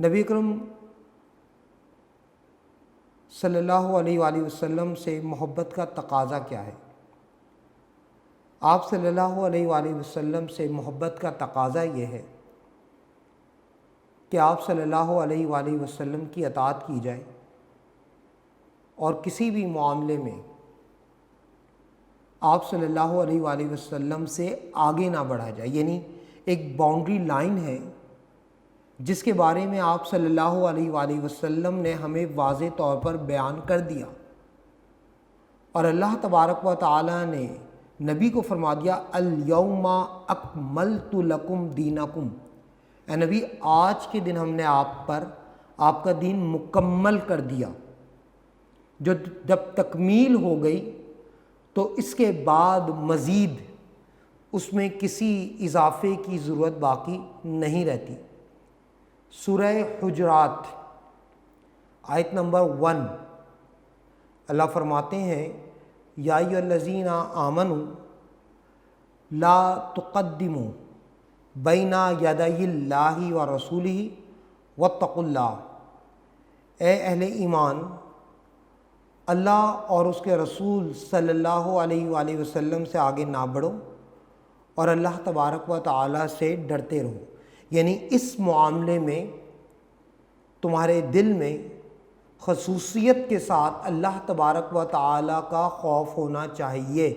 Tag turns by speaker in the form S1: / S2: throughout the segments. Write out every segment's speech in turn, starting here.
S1: نبی اکرم صلی اللہ علیہ وآلہ وسلم سے محبت کا تقاضا کیا ہے؟ آپ صلی اللہ علیہ وآلہ وسلم سے محبت کا تقاضا یہ ہے کہ آپ صلی اللہ علیہ وآلہ وسلم کی اطاعت کی جائے اور کسی بھی معاملے میں آپ صلی اللہ علیہ وآلہ وسلم سے آگے نہ بڑھا جائے. یعنی ایک باؤنڈری لائن ہے جس کے بارے میں آپ صلی اللہ علیہ وآلہ وسلم نے ہمیں واضح طور پر بیان کر دیا، اور اللہ تبارک و تعالی نے نبی کو فرما دیا الیوم اکملت لکم دینکم، اے نبی آج کے دن ہم نے آپ پر آپ کا دین مکمل کر دیا. جب تکمیل ہو گئی تو اس کے بعد مزید اس میں کسی اضافے کی ضرورت باقی نہیں رہتی. سورہ حجرات آیت نمبر 1 اللہ فرماتے ہیں یا ایھا الذین آمنوا لا تقدموا بین یدی اللہ ورسولہ واتقوا اللہ، اے اہل ایمان اللہ اور اس کے رسول صلی اللہ علیہ وآلہ وسلم سے آگے نہ بڑھو اور اللہ تبارک و تعالی سے ڈرتے رہو. یعنی اس معاملے میں تمہارے دل میں خصوصیت کے ساتھ اللہ تبارک و تعالی کا خوف ہونا چاہیے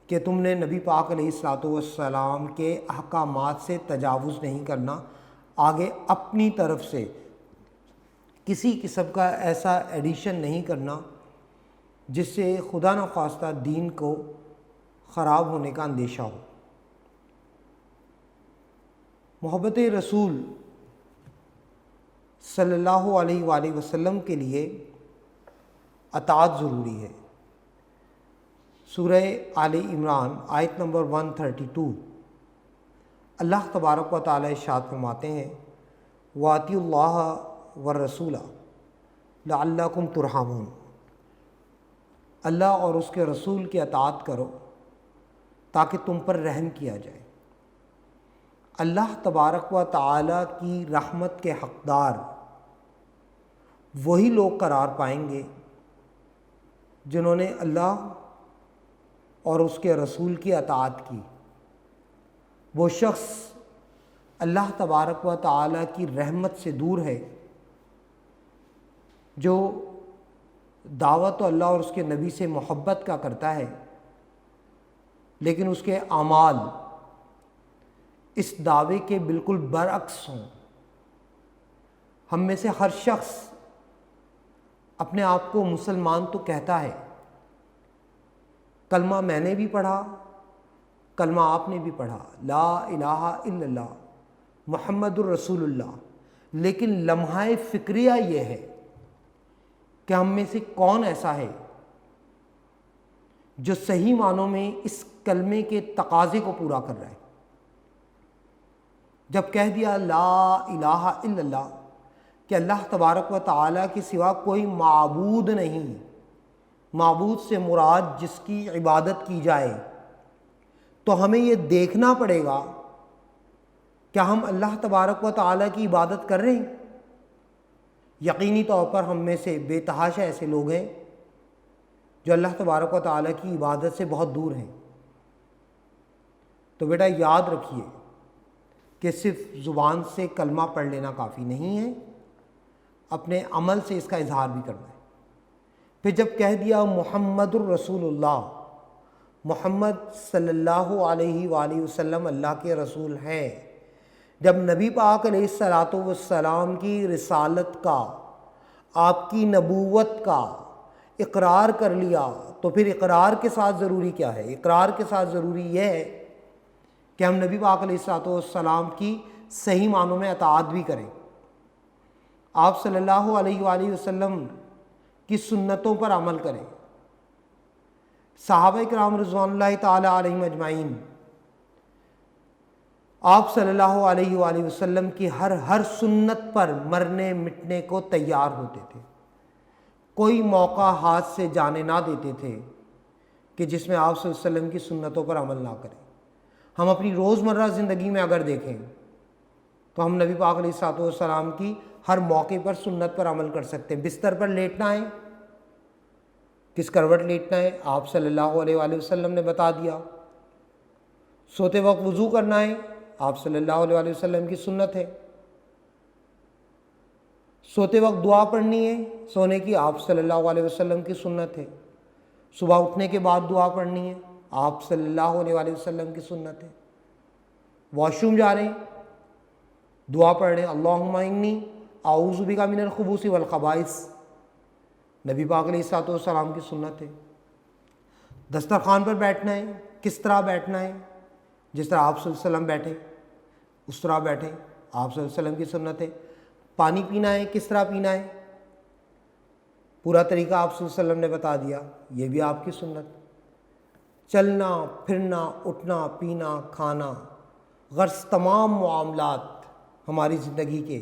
S1: کہ تم نے نبی پاک علیہ الصلوۃ والسلام کے احکامات سے تجاوز نہیں کرنا، آگے اپنی طرف سے کسی قسم کا ایسا ایڈیشن نہیں کرنا جس سے خدا نخواستہ دین کو خراب ہونے کا اندیشہ ہو. محبت رسول صلی اللہ علیہ وآلہ وسلم کے لیے اطاعت ضروری ہے. سورہ آل عمران آیت نمبر 132 اللہ تبارک و تعالی ارشاد فرماتے ہیں وَأَطِیعُوا اللَّهَ وَالرَّسُولَ لَعَلَّکُمْ تُرْحَمُونَ، اللہ اور اس کے رسول کی اطاعت کرو تاکہ تم پر رحم کیا جائے. اللہ تبارک و تعالی کی رحمت کے حقدار وہی لوگ قرار پائیں گے جنہوں نے اللہ اور اس کے رسول کی اطاعت کی. وہ شخص اللہ تبارک و تعالی کی رحمت سے دور ہے جو دعوت تو اللہ اور اس کے نبی سے محبت کا کرتا ہے لیکن اس کے اعمال اس دعوے کے بالکل برعکس ہوں. ہم میں سے ہر شخص اپنے آپ کو مسلمان تو کہتا ہے، کلمہ میں نے بھی پڑھا، کلمہ آپ نے بھی پڑھا، لا الہ الا اللہ محمد الرسول اللہ، لیکن لمحہ فکریہ یہ ہے کہ ہم میں سے کون ایسا ہے جو صحیح معنوں میں اس کلمے کے تقاضے کو پورا کر رہا ہے. جب کہہ دیا لا الہ الا اللہ کہ اللہ تبارک و تعالیٰ کے سوا کوئی معبود نہیں، معبود سے مراد جس کی عبادت کی جائے، تو ہمیں یہ دیکھنا پڑے گا کیا ہم اللہ تبارک و تعالیٰ کی عبادت کر رہے ہیں. یقینی طور پر ہم میں سے بے تحاشا ایسے لوگ ہیں جو اللہ تبارک و تعالیٰ کی عبادت سے بہت دور ہیں. تو بیٹا یاد رکھیے کہ صرف زبان سے کلمہ پڑھ لینا کافی نہیں ہے، اپنے عمل سے اس کا اظہار بھی کرنا ہے. پھر جب کہہ دیا محمد الرسول اللہ، محمد صلی اللہ علیہ وآلہ وسلم اللہ کے رسول ہیں، جب نبی پاک علیہ الصلوۃ والسلام کی رسالت کا، آپ کی نبوت کا اقرار کر لیا، تو پھر اقرار کے ساتھ ضروری کیا ہے؟ اقرار کے ساتھ ضروری یہ ہے کہ ہم نبی پاک علیہ الصلوۃ والسلام کی صحیح معنوں میں اطاعت بھی کریں، آپ صلی اللہ علیہ وآلہ وسلم کی سنتوں پر عمل کریں. صحابہ کرام رضوان اللہ تعالی علیہم اجمعین آپ صلی اللہ علیہ وآلہ وسلم کی ہر سنت پر مرنے مٹنے کو تیار ہوتے تھے. کوئی موقع ہاتھ سے جانے نہ دیتے تھے کہ جس میں آپ صلی اللہ علیہ وسلم کی سنتوں پر عمل نہ کریں. ہم اپنی روزمرہ زندگی میں اگر دیکھیں تو ہم نبی پاک علیہ الصلوۃ والسلام کی ہر موقع پر سنت پر عمل کر سکتے ہیں۔ بستر پر لیٹنا ہے، کس کروٹ لیٹنا ہے آپ صلی اللہ علیہ وآلہ وسلم نے بتا دیا۔ سوتے وقت وضو کرنا ہے، آپ صلی اللہ علیہ وآلہ وسلم کی سنت ہے۔ سوتے وقت دعا پڑھنی ہے سونے کی، آپ صلی اللہ علیہ وسلم کی سنت ہے۔ صبح اٹھنے کے بعد دعا پڑھنی ہے، آپ صلی اللہ علیہ وآلہ وسلم کی سنت ہے۔ واش روم جا رہے ہیں، دعا پڑھ رہے ہیں، اللہم انی اعوذ بک من الخبث والخبائث، نبی پاک علیہ الصلوۃ والسلام کی سنت ہے۔ دسترخوان پر بیٹھنا ہے، کس طرح بیٹھنا ہے؟ جس طرح آپ صلی اللہ علیہ وسلم بیٹھے اس طرح بیٹھے، آپ صلی اللہ علیہ وسلم کی سنت ہے۔ پانی پینا ہے، کس طرح پینا ہے؟ پورا طریقہ آپ صلی اللہ علیہ وسلم نے بتا دیا، یہ بھی آپ کی سنت۔ چلنا پھرنا، اٹھنا پینا، کھانا، غرض تمام معاملات ہماری زندگی کے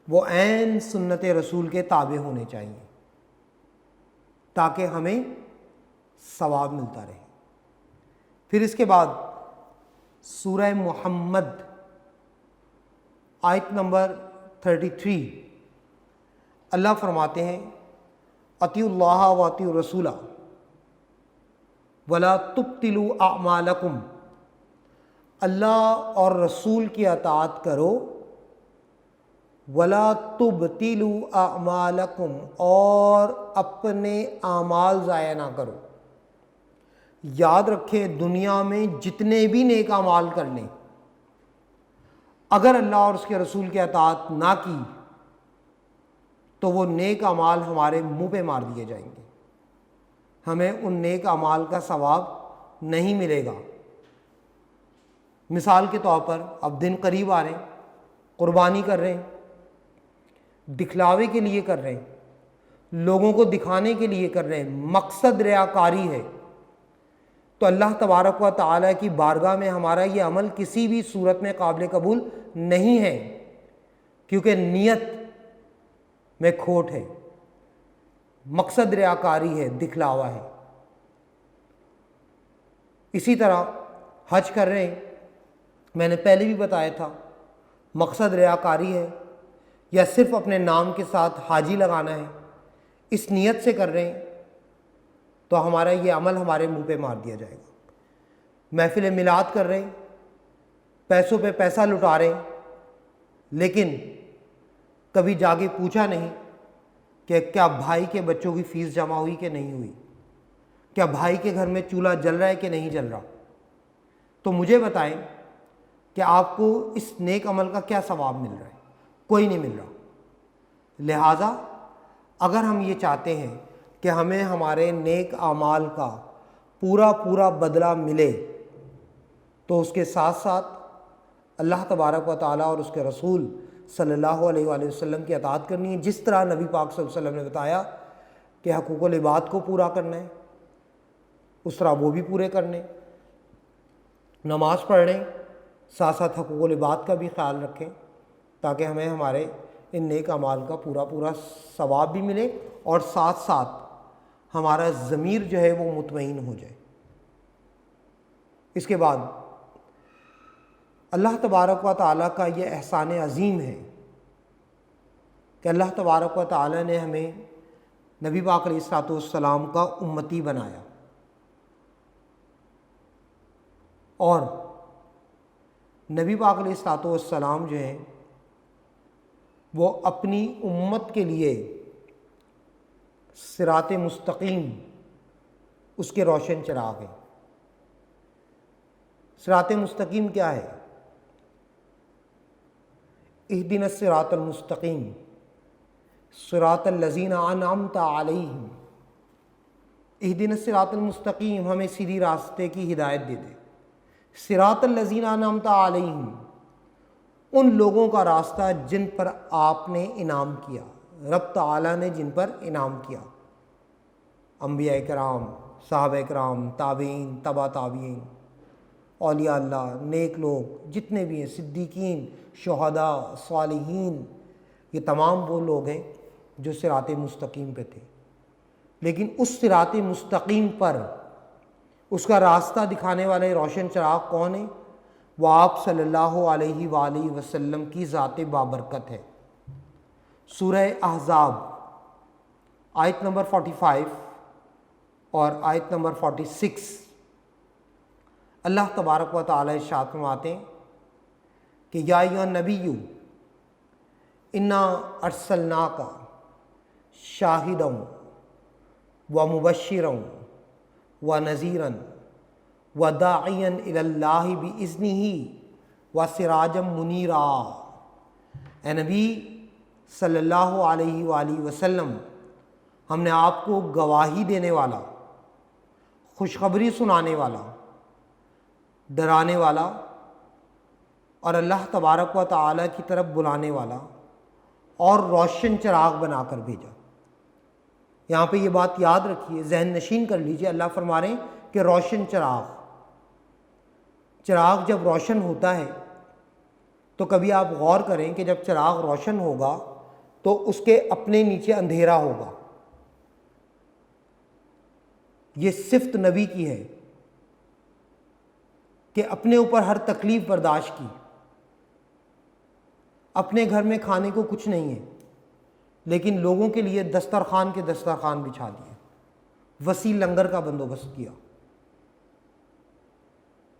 S1: وہ عین سنت رسول کے تابع ہونے چاہیے تاکہ ہمیں ثواب ملتا رہے۔ پھر اس کے بعد سورہ محمد آیت نمبر 33 اللہ فرماتے ہیں اطیعوا اللہ و اطیعوا الرسول ولا تبطلوا اعمالکم، اللہ اور رسول کی اطاعت کرو، ولا تبطلوا اعمالکم، اور اپنے اعمال ضائع نہ کرو۔ یاد رکھیں دنیا میں جتنے بھی نیک اعمال کر لیں، اگر اللہ اور اس کے رسول کی اطاعت نہ کی تو وہ نیک اعمال ہمارے منہ پہ مار دیے جائیں گے، ہمیں ان نیک اعمال کا ثواب نہیں ملے گا۔ مثال کے طور پر اب دن قریب آ رہے ہیں، قربانی کر رہے ہیں، دکھلاوے کے لیے کر رہے ہیں، لوگوں کو دکھانے کے لیے کر رہے ہیں، مقصد ریاکاری ہے، تو اللہ تبارک و تعالیٰ کی بارگاہ میں ہمارا یہ عمل کسی بھی صورت میں قابل قبول نہیں ہے، کیونکہ نیت میں کھوٹ ہے، مقصد ریاکاری ہے، دکھلاوا ہے۔ اسی طرح حج کر رہے ہیں، میں نے پہلے بھی بتایا تھا، مقصد ریاکاری ہے یا صرف اپنے نام کے ساتھ حاجی لگانا ہے، اس نیت سے کر رہے ہیں تو ہمارا یہ عمل ہمارے منہ پہ مار دیا جائے گا۔ محفل میلاد کر رہے ہیں، پیسوں پہ پیسہ لٹا رہے ہیں، لیکن کبھی جا کے پوچھا نہیں کہ کیا بھائی کے بچوں کی فیس جمع ہوئی کہ نہیں ہوئی، کیا بھائی کے گھر میں چولہا جل رہا ہے کہ نہیں جل رہا، تو مجھے بتائیں کہ آپ کو اس نیک عمل کا کیا ثواب مل رہا ہے؟ کوئی نہیں مل رہا۔ لہٰذا اگر ہم یہ چاہتے ہیں کہ ہمیں ہمارے نیک اعمال کا پورا بدلہ ملے تو اس کے ساتھ ساتھ اللہ تبارک و تعالیٰ اور اس کے رسول صلی اللہ علیہ وآلہ وسلم کی اطاعت کرنی ہے، جس طرح نبی پاک صلی اللہ علیہ وسلم نے بتایا کہ حقوق العباد کو پورا کرنا ہے، اس طرح وہ بھی پورے کرنے، نماز پڑھ رہے ہیں ساتھ ساتھ حقوق العباد کا بھی خیال رکھیں تاکہ ہمیں ہمارے ان نیک اعمال کا پورا ثواب بھی ملے اور ساتھ ساتھ ہمارا ضمیر جو ہے وہ مطمئن ہو جائے۔ اس کے بعد اللہ تبارک و تعالیٰ کا یہ احسان عظیم ہے کہ اللہ تبارک و تعالیٰ نے ہمیں نبی پاک علیہ الصلوۃ والسلام کا امتی بنایا، اور نبی پاک علیہ الصلوۃ والسلام جو ہیں وہ اپنی امت کے لیے صراط مستقیم اس کے روشن چراغ ہیں۔ صراط مستقیم کیا ہے؟ اہدنا الصراط المستقیم صراط الذین انعمت علیہم، اہدنا الصراط المستقیم، ہمیں سیدھی راستے کی ہدایت دے دے۔ صراط الذین انعمت علیہم، ان لوگوں کا راستہ جن پر آپ نے انعام کیا، رب تعالیٰ نے جن پر انعام کیا، انبیاء کرام، صحابہ کرام، تابعین، تبع تابعین، اولیاء اللہ، نیک لوگ جتنے بھی ہیں، صدیقین، شہداء، صالحین، یہ تمام وہ لوگ ہیں جو صراط مستقیم پہ تھے۔ لیکن اس صراط مستقیم پر اس کا راستہ دکھانے والے روشن چراغ کون ہیں؟ وہ آپ صلی اللہ علیہ وآلہ وسلم کی ذات بابرکت ہے۔ سورہ احزاب آیت نمبر 45 اور آیت نمبر 46 اللہ تبارک و تعالی ارشاد فرماتے ہیں کہ یا ایھا النبی انا ارسلناک شاہدا ومبشرا ونذیرا وداعیا الی اللہ باذنہ وسراجا منیرا۔ اے نبی صلی اللہ علیہ وآلہ وسلم، ہم نے آپ کو گواہی دینے والا، خوشخبری سنانے والا، ڈرانے والا اور اللہ تبارک و تعالیٰ کی طرف بلانے والا اور روشن چراغ بنا کر بھیجا۔ یہاں پہ یہ بات یاد رکھیے، ذہن نشین کر لیجئے، اللہ فرما رہے ہیں کہ روشن چراغ جب روشن ہوتا ہے تو کبھی آپ غور کریں کہ جب چراغ روشن ہوگا تو اس کے اپنے نیچے اندھیرا ہوگا۔ یہ صفت نبی کی ہے کہ اپنے اوپر ہر تکلیف برداشت کی، اپنے گھر میں کھانے کو کچھ نہیں ہے لیکن لوگوں کے لیے دسترخوان کے دسترخوان بچھا دیے، وسیع لنگر کا بندوبست کیا۔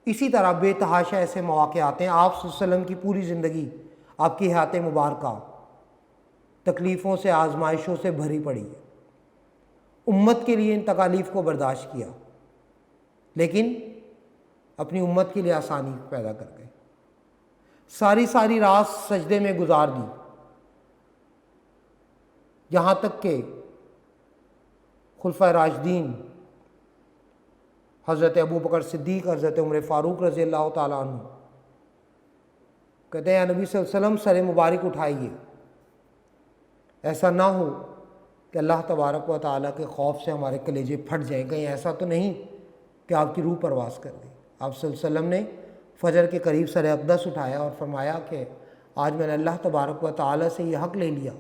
S1: اسی طرح بے تحاشا ایسے مواقع آتے ہیں، آپ صلی اللہ علیہ وسلم کی پوری زندگی، آپ کی حیات مبارکہ تکلیفوں سے، آزمائشوں سے بھری پڑی ہے۔ امت کے لیے ان تکالیف کو برداشت کیا لیکن اپنی امت کے لیے آسانی پیدا کر گئے۔ ساری رات سجدے میں گزار دی، یہاں تک کہ خلفائے راشدین حضرت ابو بکر صدیق، حضرت عمر فاروق رضی اللہ تعالیٰ عنہ کہتے ہیں نبی صلی اللہ علیہ وسلم سر مبارک اٹھائیے، ایسا نہ ہو کہ اللہ تبارک و تعالیٰ کے خوف سے ہمارے کلیجے پھٹ جائیں، کہیں ایسا تو نہیں کہ آپ کی روح پرواز کر دے۔ آپ صلی اللہ علیہ وسلم نے فجر کے قریب سر اقدس اٹھایا اور فرمایا کہ آج میں نے اللہ تبارک و تعالیٰ سے یہ حق لے لیا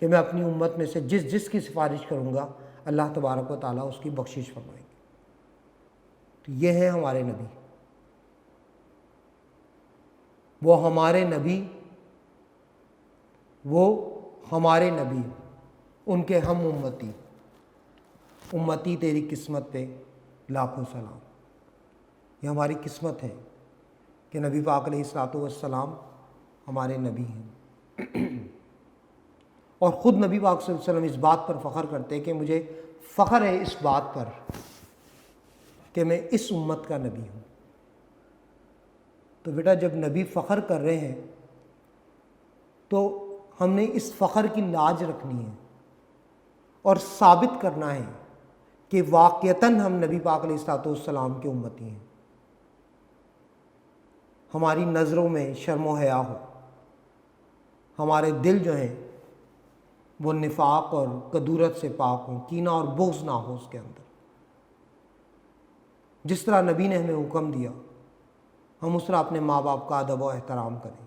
S1: کہ میں اپنی امت میں سے جس کی سفارش کروں گا اللہ تبارک و تعالیٰ اس کی بخشش فرمائیں گے۔ تو یہ ہے ہمارے نبی، وہ ہمارے نبی، ان کے ہم امتی تیری قسمت پہ لاکھوں سلام۔ یہ ہماری قسمت ہے کہ نبی پاک علیہ الصلوۃ والسلام ہمارے نبی ہیں، اور خود نبی پاک صلی اللہ علیہ وسلم اس بات پر فخر کرتے ہیں کہ مجھے فخر ہے اس بات پر کہ میں اس امت کا نبی ہوں۔ تو بیٹا جب نبی فخر کر رہے ہیں تو ہم نے اس فخر کی لاج رکھنی ہے اور ثابت کرنا ہے کہ واقعتاً ہم نبی پاک علیہ الصلوۃ والسلام کے امتی ہیں۔ ہماری نظروں میں شرم و حیا ہو، ہمارے دل جو ہیں وہ نفاق اور کدورت سے پاک ہوں، کینہ اور بغض نہ ہو اس کے اندر۔ جس طرح نبی نے ہمیں حکم دیا ہم اس طرح اپنے ماں باپ کا ادب و احترام کریں،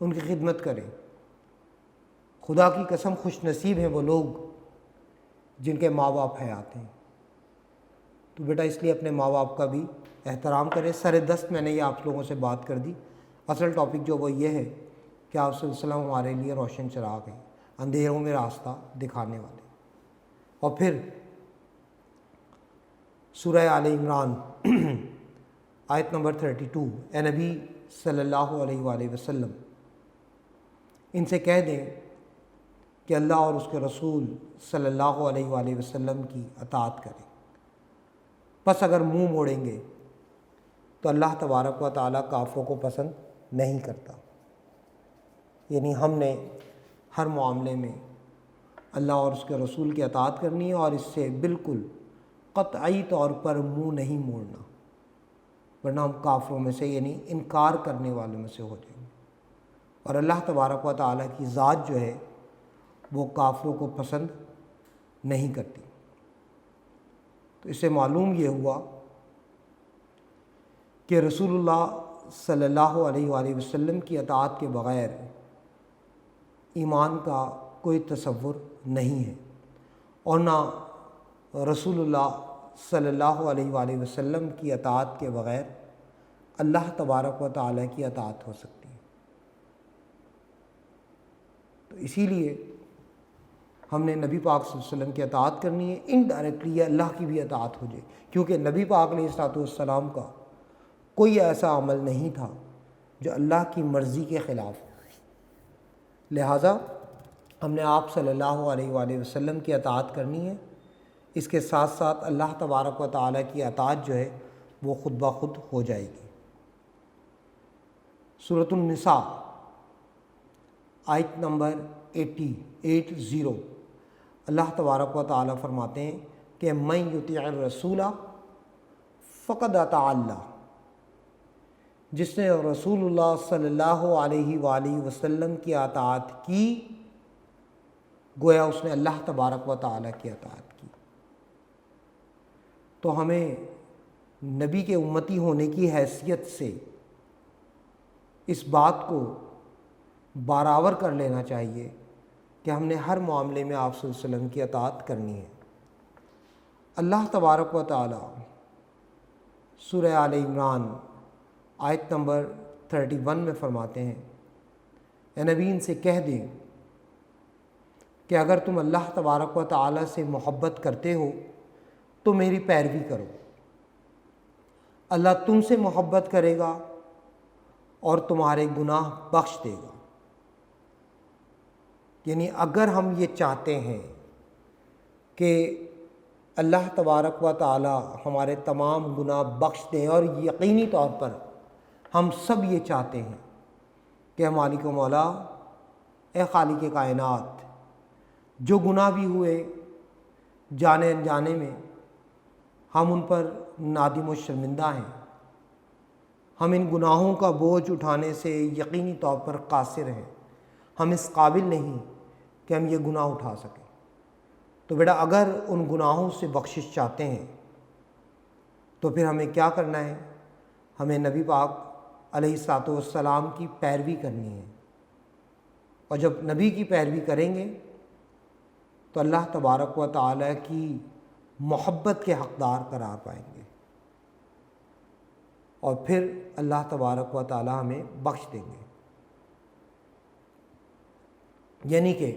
S1: ان کی خدمت کریں۔ خدا کی قسم خوش نصیب ہیں وہ لوگ جن کے ماں باپ حیات ہیں۔ تو بیٹا اس لیے اپنے ماں باپ کا بھی احترام کریں۔ سر دست میں نے یہ آپ لوگوں سے بات کر دی، اصل ٹاپک جو وہ یہ ہے کہ آپ صلی اللہ علیہ وسلم ہمارے لیے روشن چراغ ہیں، اندھیروں میں راستہ دکھانے والے۔ اور پھر سورہ آل عمران آیت نمبر 32، اے نبی صلی اللہ علیہ وآلہ وسلم ان سے کہہ دیں کہ اللہ اور اس کے رسول صلی اللہ علیہ وآلہ وسلم کی اطاعت کریں، پس اگر منہ موڑیں گے تو اللہ تبارک و تعالیٰ کافروں کو پسند نہیں کرتا۔ یعنی ہم نے ہر معاملے میں اللہ اور اس کے رسول کی اطاعت کرنی ہے اور اس سے بالکل قطعی طور پر منہ نہیں موڑنا، ورنہ ہم کافروں میں سے یعنی انکار کرنے والوں میں سے ہو جائیں گے۔ اور اللہ تبارک و تعالیٰ کی ذات جو ہے وہ کافروں کو پسند نہیں کرتی۔ تو اس سے معلوم یہ ہوا کہ رسول اللہ صلی اللہ علیہ وآلہ وسلم کی اطاعت کے بغیر ایمان کا کوئی تصور نہیں ہے، اور نہ رسول اللہ صلی اللہ علیہ وآلہ وسلم کی اطاعت کے بغیر اللہ تبارک و تعالیٰ کی اطاعت ہو سکتی ہے۔ تو اسی لیے ہم نے نبی پاک صلی اللہ علیہ وسلم کی اطاعت کرنی ہے، انڈائریکٹلی اللہ کی بھی اطاعت ہو جائے، کیونکہ نبی پاک علیہ الصلوۃ والسلام کا کوئی ایسا عمل نہیں تھا جو اللہ کی مرضی کے خلاف ہو۔ لہٰذا ہم نے آپ صلی اللہ علیہ وآلہ وسلم کی اطاعت کرنی ہے، اس کے ساتھ ساتھ اللہ تبارک و تعالیٰ کی اطاعت جو ہے وہ خود بخود ہو جائے گی۔ سورۃ النساء آیت نمبر 80 اللہ تبارک و تعالیٰ فرماتے ہیں کہ من یطیع الرسول فقد اطاع اللہ، جس نے رسول اللہ صلی اللہ علیہ وآلہ وسلم کی اطاعت کی گویا اس نے اللہ تبارک و تعالیٰ کی اطاعت کی۔ تو ہمیں نبی کے امتی ہونے کی حیثیت سے اس بات کو برابر کر لینا چاہیے کہ ہم نے ہر معاملے میں آپ صلی اللہ علیہ وسلم کی اطاعت کرنی ہے۔ اللہ تبارک و تعالیٰ سورہ آل عمران آیت نمبر 31 میں فرماتے ہیں، اے نبی ان سے کہہ دیں کہ اگر تم اللہ تبارک و تعالیٰ سے محبت کرتے ہو تو میری پیروی کرو، اللہ تم سے محبت کرے گا اور تمہارے گناہ بخش دے گا۔ یعنی اگر ہم یہ چاہتے ہیں کہ اللہ تبارک و تعالی ہمارے تمام گناہ بخش دیں، اور یقینی طور پر ہم سب یہ چاہتے ہیں کہ مالک و مولا، اے خالق کائنات، جو گناہ بھی ہوئے جانے انجانے میں ہم ان پر نادم و شرمندہ ہیں، ہم ان گناہوں کا بوجھ اٹھانے سے یقینی طور پر قاصر ہیں، ہم اس قابل نہیں کہ ہم یہ گناہ اٹھا سکیں۔ تو بیٹا اگر ان گناہوں سے بخشش چاہتے ہیں تو پھر ہمیں کیا کرنا ہے؟ ہمیں نبی پاک علیہ الصلوۃ والسلام کی پیروی کرنی ہے، اور جب نبی کی پیروی کریں گے تو اللہ تبارک و تعالیٰ کی محبت کے حقدار قرار پائیں گے، اور پھر اللہ تبارک و تعالیٰ ہمیں بخش دیں گے۔ یعنی کہ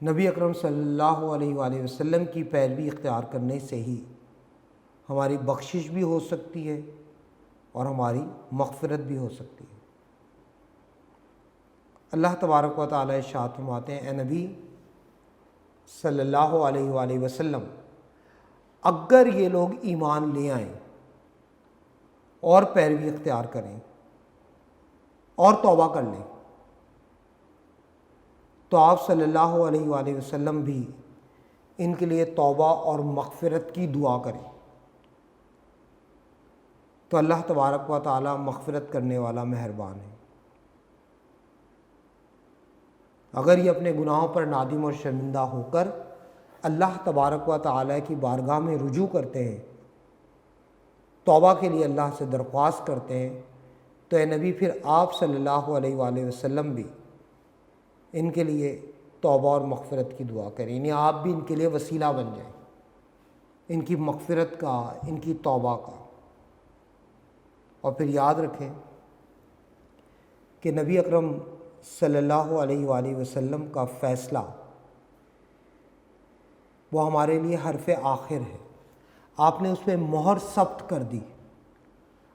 S1: نبی اکرم صلی اللہ علیہ وآلہ وسلم کی پیروی اختیار کرنے سے ہی ہماری بخشش بھی ہو سکتی ہے اور ہماری مغفرت بھی ہو سکتی ہے۔ اللہ تبارک و تعالیٰ ارشاد فرماتے ہیں، اے نبی صلی اللہ علیہ وآلہ وسلم، اگر یہ لوگ ایمان لے آئیں اور پیروی اختیار کریں اور توبہ کر لیں تو آپ صلی اللہ علیہ وآلہ وسلم بھی ان کے لیے توبہ اور مغفرت کی دعا کریں، تو اللہ تبارک و تعالیٰ مغفرت کرنے والا مہربان ہے۔ اگر یہ اپنے گناہوں پر نادم اور شرمندہ ہو کر اللہ تبارک و تعالیٰ کی بارگاہ میں رجوع کرتے ہیں، توبہ کے لیے اللہ سے درخواست کرتے ہیں، تو اے نبی پھر آپ صلی اللہ علیہ وآلہ وسلم بھی ان کے لیے توبہ اور مغفرت کی دعا کریں، یعنی آپ بھی ان کے لیے وسیلہ بن جائیں، ان کی مغفرت کا، ان کی توبہ کا۔ اور پھر یاد رکھیں کہ نبی اکرم صلی اللہ علیہ وآلہ وسلم کا فیصلہ وہ ہمارے لیے حرف آخر ہے، آپ نے اس پہ مہر ثبت کر دی۔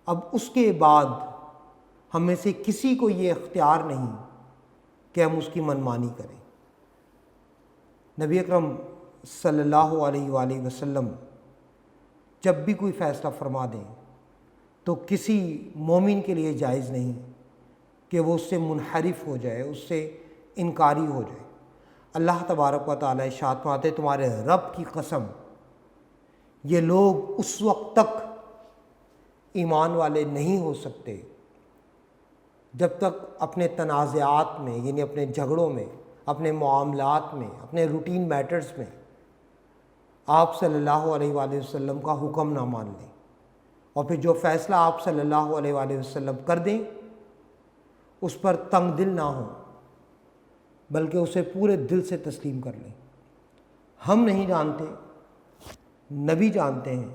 S1: اب اس کے بعد ہم میں سے کسی کو یہ اختیار نہیں کہ ہم اس کی منمانی کریں۔ نبی اکرم صلی اللہ علیہ وآلہ وسلم جب بھی کوئی فیصلہ فرما دیں تو کسی مومن کے لیے جائز نہیں کہ وہ اس سے منحرف ہو جائے، اس سے انکاری ہو جائے۔ اللہ تبارک و تعالیٰ ارشاد فرماتے، تمہارے رب کی قسم، یہ لوگ اس وقت تک ایمان والے نہیں ہو سکتے جب تک اپنے تنازعات میں، یعنی اپنے جھگڑوں میں، اپنے معاملات میں، اپنے روٹین میٹرز میں آپ صلی اللہ علیہ وآلہ وسلم کا حکم نہ مان لیں، اور پھر جو فیصلہ آپ صلی اللہ علیہ وآلہ وسلم کر دیں اس پر تنگ دل نہ ہوں، بلکہ اسے پورے دل سے تسلیم کر لیں۔ ہم نہیں جانتے، نبی جانتے ہیں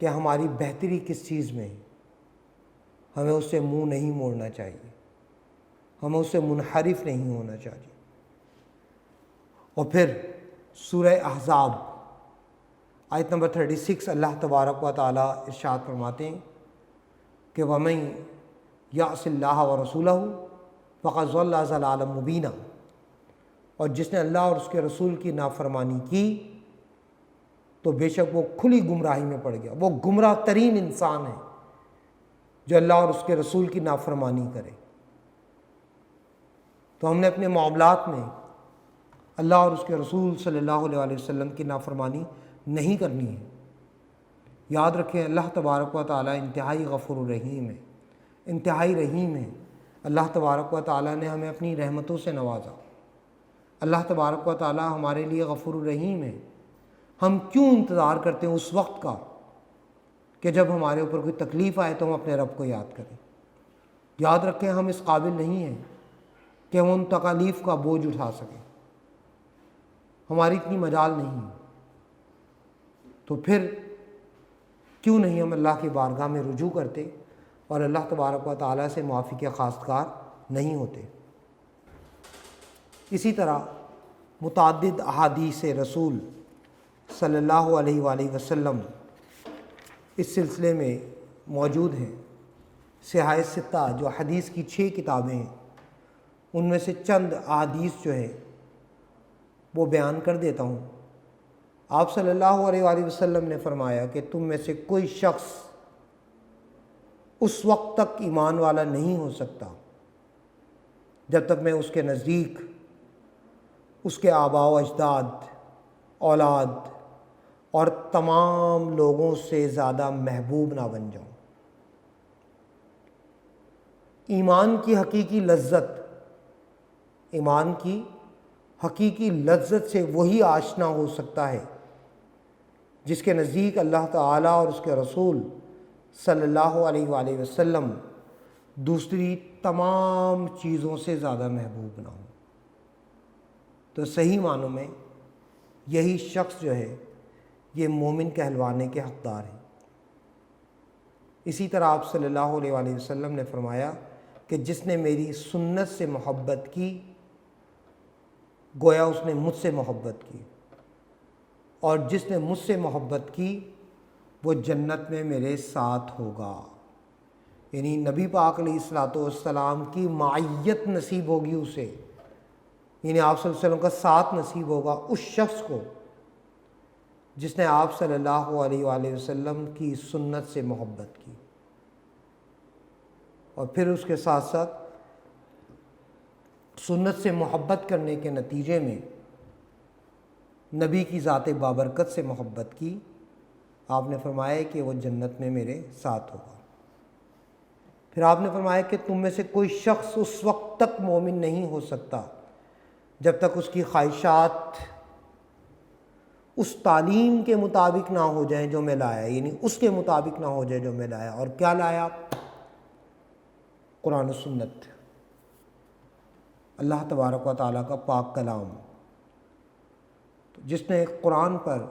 S1: کہ ہماری بہتری کس چیز میں ہے، ہمیں اس سے منہ نہیں موڑنا چاہیے، ہمیں اس سے منحرف نہیں ہونا چاہیے۔ اور پھر سورہ احزاب آیت نمبر 36 اللہ تبارک و تعالیٰ ارشاد فرماتے ہیں کہ وَمَن یعص اللہ وَرَسُولَهُ فَقَدْ ضَلَّ ضَلَالًا مُبِینًا، اور جس نے اللہ اور اس کے رسول کی نافرمانی کی تو بے شک وہ کھلی گمراہی میں پڑ گیا۔ وہ گمراہ ترین انسان ہے جو اللہ اور اس کے رسول کی نافرمانی کرے۔ تو ہم نے اپنے معاملات میں اللہ اور اس کے رسول صلی اللہ علیہ وسلم کی نافرمانی نہیں کرنی ہے۔ یاد رکھیں اللہ تبارک و تعالیٰ انتہائی غفور الرحیم ہے، انتہائی رحیم ہے۔ اللہ تبارک و تعالیٰ نے ہمیں اپنی رحمتوں سے نوازا۔ اللہ تبارک و تعالیٰ ہمارے لیے غفور الرحیم ہے۔ ہم کیوں انتظار کرتے ہیں اس وقت کا کہ جب ہمارے اوپر کوئی تکلیف آئے تو ہم اپنے رب کو یاد کریں؟ یاد رکھیں ہم اس قابل نہیں ہیں کہ ہم ان تکالیف کا بوجھ اٹھا سکیں، ہماری اتنی مجال نہیں۔ تو پھر کیوں نہیں ہم اللہ کی بارگاہ میں رجوع کرتے اور اللہ تبارک و تعالیٰ سے معافی کے خواستگار نہیں ہوتے؟ اسی طرح متعدد احادیث رسول صلی اللہ علیہ وآلہ وسلم اس سلسلے میں موجود ہیں۔ صحاح ستہ جو حدیث کی 6 کتابیں ہیں، ان میں سے چند احادیث جو ہیں وہ بیان کر دیتا ہوں۔ آپ صلی اللہ علیہ وآلہ وسلم نے فرمایا کہ تم میں سے کوئی شخص اس وقت تک ایمان والا نہیں ہو سکتا جب تک میں اس کے نزدیک اس کے آباء و اجداد، اولاد اور تمام لوگوں سے زیادہ محبوب نہ بن جاؤں۔ ایمان کی حقیقی لذت، ایمان کی حقیقی لذت سے وہی آشنا ہو سکتا ہے جس کے نزدیک اللہ تعالیٰ اور اس کے رسول صلی اللہ علیہ وآلہ وسلم دوسری تمام چیزوں سے زیادہ محبوب نہ ہوں۔ تو صحیح معنوں میں یہی شخص جو ہے یہ مومن کہلوانے کے حقدار ہیں۔ اسی طرح آپ صلی اللہ علیہ وآلہ وسلم نے فرمایا کہ جس نے میری سنت سے محبت کی گویا اس نے مجھ سے محبت کی، اور جس نے مجھ سے محبت کی وہ جنت میں میرے ساتھ ہوگا۔ یعنی نبی پاک علیہ الصلوۃ والسلام کی معیت نصیب ہوگی اسے، یعنی آپ صلی اللہ علیہ وسلم کا ساتھ نصیب ہوگا اس شخص کو جس نے آپ صلی اللہ علیہ وآلہ وسلم کی سنت سے محبت کی۔ اور پھر اس کے ساتھ ساتھ سنت سے محبت کرنے کے نتیجے میں نبی کی ذات بابرکت سے محبت کی، آپ نے فرمایا کہ وہ جنت میں میرے ساتھ ہوگا۔ پھر آپ نے فرمایا کہ تم میں سے کوئی شخص اس وقت تک مومن نہیں ہو سکتا جب تک اس کی خواہشات اس تعلیم کے مطابق نہ ہو جائیں جو میں لایا، یعنی اس کے مطابق نہ ہو جائے جو میں لایا۔ اور کیا لایا؟ قرآن و سنت، اللہ تبارک و تعالیٰ کا پاک کلام۔ تو جس نے قرآن پر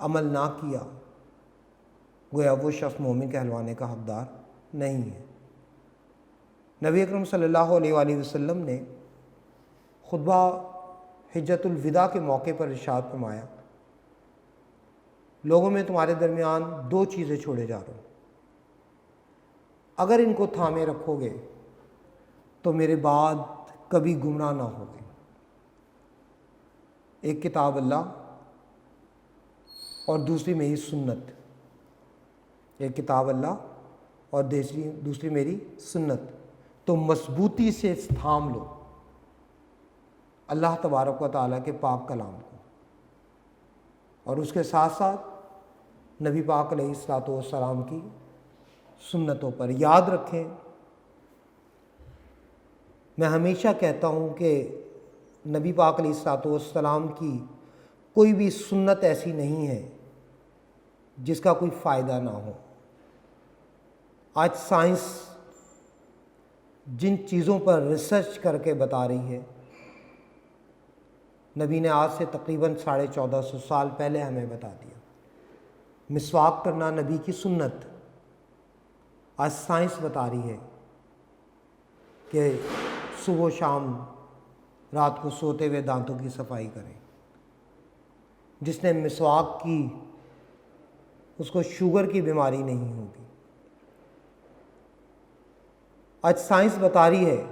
S1: عمل نہ کیا گویا وہ شخص مومن کہلوانے کا حقدار نہیں ہے۔ نبی اکرم صلی اللہ علیہ وآلہ وسلم نے خطبہ حجۃ الوداع کے موقع پر ارشاد فرمایا، لوگوں میں تمہارے درمیان 2 چیزیں چھوڑے جا رہا ہوں، اگر ان کو تھامے رکھو گے تو میرے بعد کبھی گمراہ نہ ہوگے۔ ایک کتاب اللہ اور دوسری میری سنت، ایک کتاب اللہ اور دوسری میری سنت۔ تو مضبوطی سے تھام لو اللہ تبارک و تعالیٰ کے پاک کلام کو، اور اس کے ساتھ ساتھ نبی پاک علیہ الصلوۃ والسلام کی سنتوں پر۔ یاد رکھیں میں ہمیشہ کہتا ہوں کہ نبی پاک علیہ الصلوۃ والسلام کی کوئی بھی سنت ایسی نہیں ہے جس کا کوئی فائدہ نہ ہو۔ آج سائنس جن چیزوں پر ریسرچ کر کے بتا رہی ہے، نبی نے آج سے تقریباً 1450 سال پہلے ہمیں بتا دیا۔ مسواک کرنا نبی کی سنت، آج سائنس بتا رہی ہے کہ صبح و شام رات کو سوتے ہوئے دانتوں کی صفائی کریں. جس نے مسواک کی اس کو شوگر کی بیماری نہیں ہوگی. آج سائنس بتا رہی ہے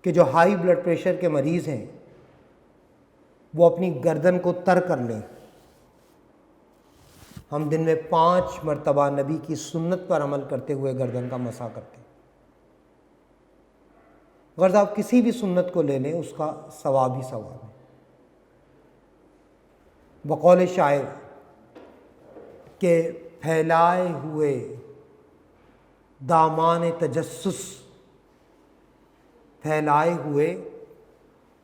S1: کہ جو ہائی بلڈ پریشر کے مریض ہیں وہ اپنی گردن کو تر کر لیں. ہم دن میں 5 مرتبہ نبی کی سنت پر عمل کرتے ہوئے گردن کا مسح کرتے ہیں. غرض آپ کسی بھی سنت کو لے لیں اس کا ثواب ہی ثواب ہے. بقول شاعر کہ پھیلائے ہوئے دامان تجسس، پھیلائے ہوئے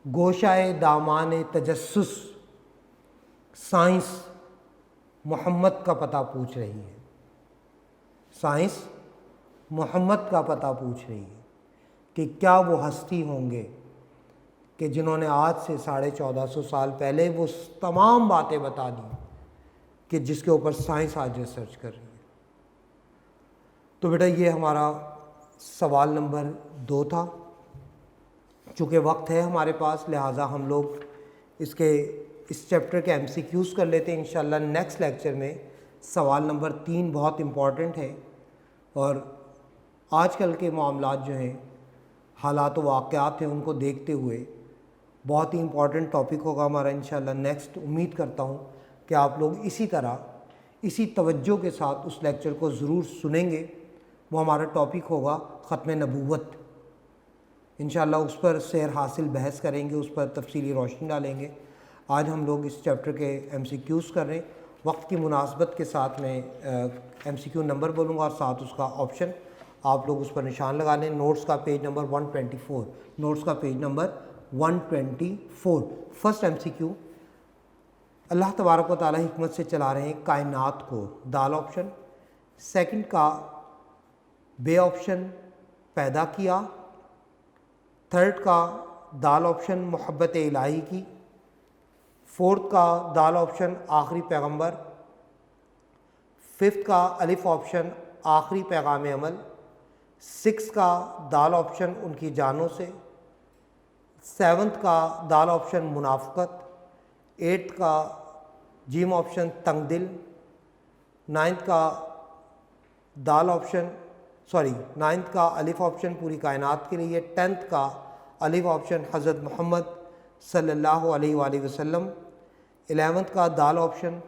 S1: گوشائے دامان تجسس، سائنس محمد کا پتہ پوچھ رہی ہے. سائنس محمد کا پتہ پوچھ رہی ہے کہ کیا وہ ہستی ہوں گے کہ جنہوں نے آج سے 1450 سال پہلے وہ تمام باتیں بتا دی کہ جس کے اوپر سائنس آج ریسرچ کر رہی ہے. تو بیٹا یہ ہمارا سوال نمبر 2 تھا. چونکہ وقت ہے ہمارے پاس لہٰذا ہم لوگ اس چیپٹر کے MCQs کر لیتے ہیں. انشاءاللہ نیکسٹ لیکچر میں سوال نمبر 3 بہت امپورٹنٹ ہے. اور آج کل کے معاملات جو ہیں، حالات و واقعات ہیں، ان کو دیکھتے ہوئے بہت ہی امپورٹنٹ ٹاپک ہوگا ہمارا انشاءاللہ نیکسٹ. امید کرتا ہوں کہ آپ لوگ اسی طرح اسی توجہ کے ساتھ اس لیکچر کو ضرور سنیں گے. وہ ہمارا ٹاپک ہوگا ختم نبوت. انشاءاللہ اس پر سیر حاصل بحث کریں گے، اس پر تفصیلی روشنی ڈالیں گے. آج ہم لوگ اس چیپٹر کے MCQs کر رہے ہیں. وقت کی مناسبت کے ساتھ میں MCQ نمبر بولوں گا اور ساتھ اس کا آپشن. آپ لوگ اس پر نشان لگا لیں. نوٹس کا پیج نمبر 124، نوٹس کا پیج نمبر 124. فرسٹ MCQ، اللہ تبارک و تعالیٰ حکمت سے چلا رہے ہیں کائنات کو، دال آپشن. سیکنڈ کا بے آپشن پیدا کیا. تھرڈ کا دال آپشن محبت الہی کی. فورتھ کا دال آپشن آخری پیغمبر. ففتھ کا الف آپشن آخری پیغام عمل. سکس کا دال آپشن ان کی جانوں سے. سیونتھ کا دال آپشن منافقت. ایٹھ کا جیم آپشن تنگ دل. نائنتھ کا نائنتھ کا الف آپشن پوری کائنات کے لیے. 10th کا الف آپشن حضرت محمد صلی اللہ علیہ وآلہ وسلم. 11th کا دال آپشن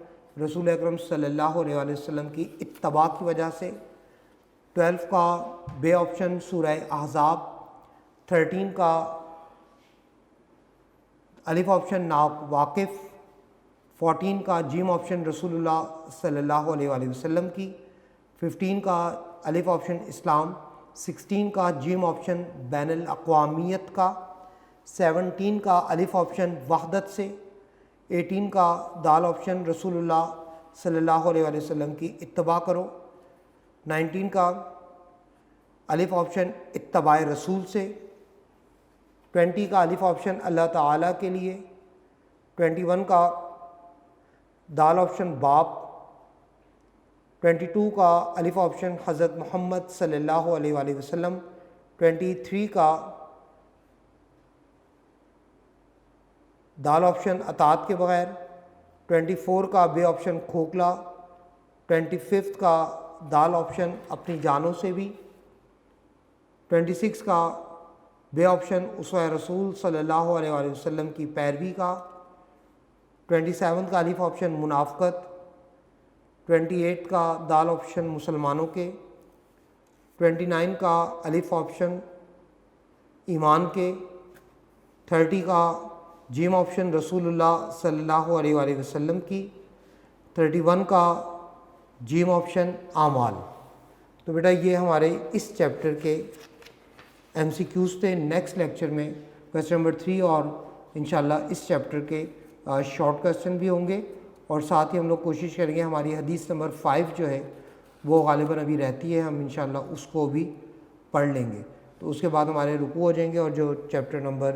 S1: رسول اکرم صلی اللہ علیہ وآلہ وسلم کی اتباع کی وجہ سے. 12th کا بے آپشن سورہ احزاب. 13 کا الف آپشن واقف. 14 کا جیم آپشن رسول اللہ صلی اللہ علیہ وآلہ وسلم کی. 15 کا الف آپشن اسلام. 16 کا جیم آپشن بین الاقوامیت کا. 17 کا الف آپشن وحدت سے. 18 کا دال آپشن رسول اللہ صلی اللہ علیہ وآلہ وسلم کی اتباع کرو. 19 کا الف آپشن اتباع رسول سے. 20 کا الف آپشن اللہ تعالیٰ کے لیے. 21 کا دال آپشن باپ. 22 کا الف آپشن حضرت محمد صلی اللہ علیہ وآلہ وسلم. 23 کا دال آپشن اطاعت کے بغیر. 24 کا بے آپشن کھوکھلا. 25 کا دال آپشن اپنی جانوں سے بھی. 26 کا بے آپشن اسوہ رسول صلی اللہ علیہ وآلہ وسلم کی پیروی کا. 27 کا الف آپشن منافقت. 28 کا دال آپشن مسلمانوں کے. 29 کا الف آپشن ایمان کے. 30 کا جیم آپشن رسول اللہ صلی اللہ علیہ وآلہ وسلم کی. 31 کا جیم آپشن اعمال. تو بیٹا یہ ہمارے اس چیپٹر کے MCQs تھے. نیکسٹ لیکچر میں کویسچن نمبر 3 اور انشاءاللہ اس چیپٹر کے شارٹ کویسچن بھی ہوں گے. اور ساتھ ہی ہم لوگ کوشش کریں گے ہماری حدیث نمبر 5 جو ہے وہ غالباً ابھی رہتی ہے، ہم انشاءاللہ اس کو بھی پڑھ لیں گے. تو اس کے بعد ہمارے رکوع ہو جائیں گے اور جو چیپٹر نمبر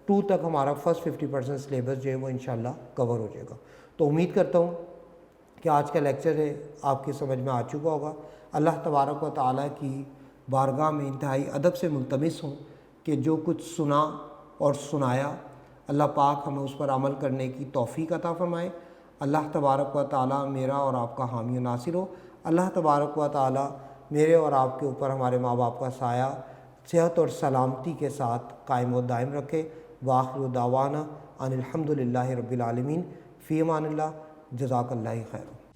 S1: 2 تک ہمارا فرسٹ 50% سلیبس جو ہے وہ انشاءاللہ کور ہو جائے گا. تو امید کرتا ہوں کہ آج کا لیکچر ہے آپ کی سمجھ میں آ چکا ہوگا. اللہ تبارک و تعالیٰ کی بارگاہ میں انتہائی ادب سے ملتمس ہوں کہ جو کچھ سنا اور سنایا اللہ پاک ہمیں اس پر عمل کرنے کی توفیق عطا فرمائے۔ اللہ تبارک و تعالیٰ میرا اور آپ کا حامی و ناصر ہو۔ اللہ تبارک و تعالیٰ میرے اور آپ کے اوپر ہمارے ماں باپ کا سایہ صحت اور سلامتی کے ساتھ قائم و دائم رکھے۔ وآخر دعوانا ان الحمد للہ رب العالمین۔ فی امان اللہ۔ جزاک اللہ خیر۔